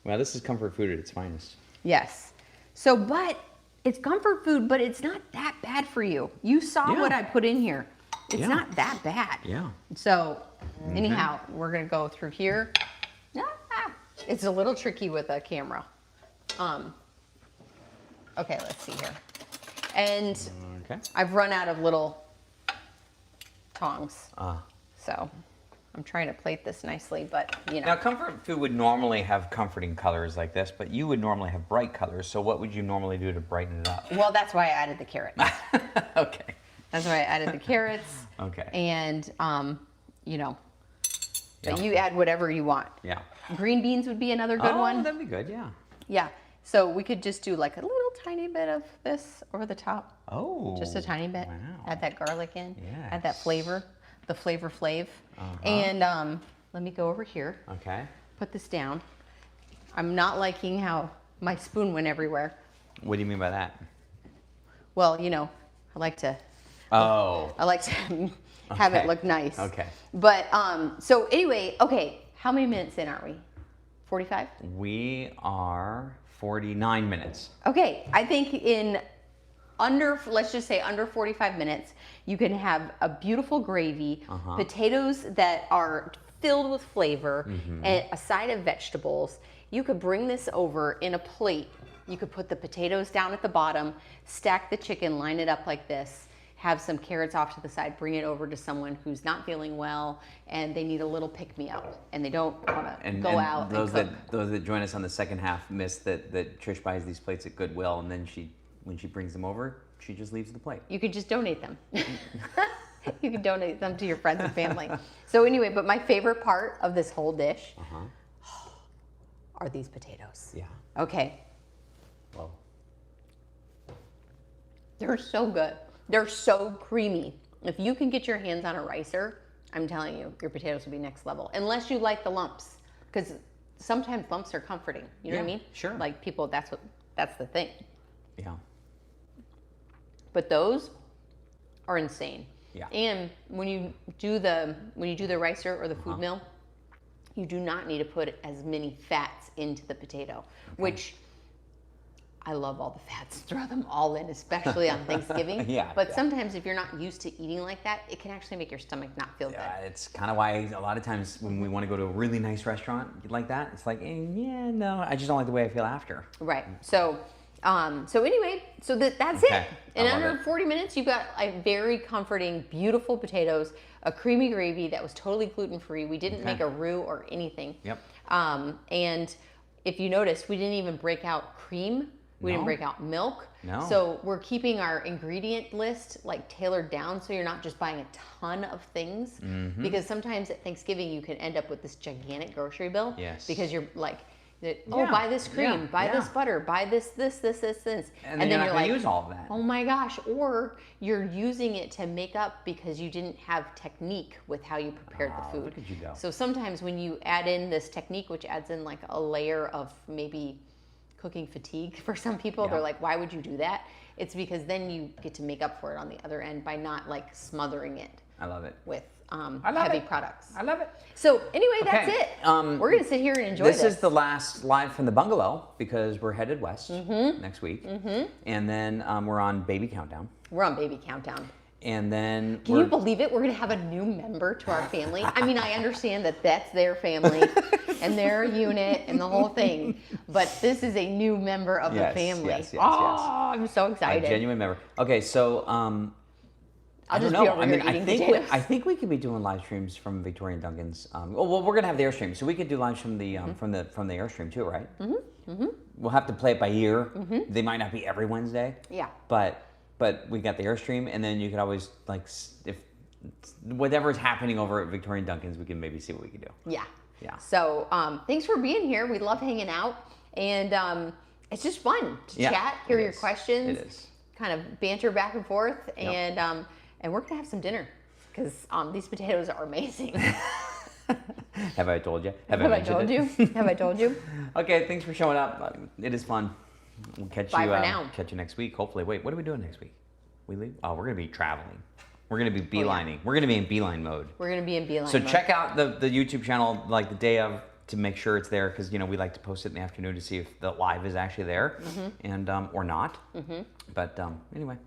Well, this is comfort food at its finest. Yes. So, but it's comfort food, but it's not that bad for you. You saw Yeah. what I put in here. It's Yeah. not that bad. Yeah. So, anyhow, we're gonna go through here. Ah, it's a little tricky with a camera. Okay, let's see here. And Okay. I've run out of little tongs. Ah. So, I'm trying to plate this nicely, but you know. Now, comfort food would normally have comforting colors like this, but you would normally have bright colors. So, what would you normally do to brighten it up? Well, that's why I added the carrots. Okay. That's why I added the carrots. Okay. And, you know, but Yeah. you add whatever you want. Yeah. Green beans would be another good Oh, one. that'd be good. Yeah. Yeah. So we could just do like a little tiny bit of this over the top. Oh. Just a tiny bit. Wow. Add that garlic in. Add that Yes. flavor, the flavor flav. And let me go over here. Okay. Put this down. I'm not liking how my spoon went everywhere. What do you mean by that? Well, you know, I like to Oh. have it Okay. look nice. Okay. But so anyway, okay, how many minutes in are we? 45? We are 49 minutes. Okay, I think in let's just say under 45 minutes, you can have a beautiful gravy, potatoes that are filled with flavor, and a side of vegetables. You could bring this over in a plate. You could put the potatoes down at the bottom, stack the chicken, line it up like this, have some carrots off to the side, bring it over to someone who's not feeling well and they need a little pick-me-up and they don't want to go out those and cook. those that join us on the second half miss that Trish buys these plates at Goodwill, and then when she brings them over, she just leaves the plate. You could just donate them. You could donate them to your friends and family. So anyway, but my favorite part of this whole dish are these potatoes. Yeah. Okay. Well, they're so good. They're so creamy. If you can get your hands on a ricer, I'm telling you, your potatoes will be next level. Unless you like the lumps, because sometimes lumps are comforting. You know what I mean? Sure. Like people, that's the thing. Yeah. But those are insane. Yeah. And when you do the ricer or the food mill, you do not need to put as many fats into the potato, which I love all the fats. Throw them all in, especially on Thanksgiving. But sometimes if you're not used to eating like that, it can actually make your stomach not feel good. It's kind of why a lot of times when we want to go to a really nice restaurant like that, it's like, no, I just don't like the way I feel after. Right. So anyway, that's it. In under 40 minutes, you've got a very comforting, beautiful potatoes, a creamy gravy that was totally gluten-free. We didn't make a roux or anything. Yep. And if you notice, we didn't even break out cream. We didn't break out milk. No. So we're keeping our ingredient list like tailored down so you're not just buying a ton of things. Because sometimes at Thanksgiving you can end up with this gigantic grocery bill. Yes. Because you're like, buy this cream, buy this butter, buy this. And then you're not going to use all of that. Oh my gosh. Or you're using it to make up because you didn't have technique with how you prepared the food. Look at you go. So sometimes when you add in this technique, which adds in like a layer of maybe cooking fatigue for some people, they're like, why would you do that? It's because then you get to make up for it on the other end by not like smothering it. I love it. With heavy products. I love it. So anyway, that's it. We're going to sit here and enjoy this. This is the last live from the bungalow because we're headed west next week. And then we're on Baby Countdown. We're on Baby Countdown. And then Can you believe it? We're going to have a new member to our family. I mean, I understand that that's their family and their unit and the whole thing, but this is a new member of the family. Yes. I'm so excited. A genuine member. Okay, so I'll just be over here eating potatoes. I think we could be doing live streams from Victoria and Duncan's. Well, we're gonna have the Airstream, so we could do live from the from the Airstream too, right? We'll have to play it by ear. They might not be every Wednesday. Yeah. But we got the Airstream, and then you could always if whatever's happening over at Victoria and Duncan's, we can maybe see what we can do. Yeah. Yeah. So thanks for being here. We love hanging out, and it's just fun to chat, hear your questions, It is. kind of banter back and forth, and we're gonna have some dinner because these potatoes are amazing. Have I told you? Have I told you? Have I told you? Okay, thanks for showing up. It is fun. We'll catch Bye you. for now. Catch you next week. Hopefully. Wait, what are we doing next week? We leave? Oh, we're gonna be traveling. We're gonna be beelining. We're gonna be in beeline mode. We're gonna be in beeline So mode. check out the YouTube channel like the day of to make sure it's there because we like to post it in the afternoon to see if the live is actually there and or not. But anyway.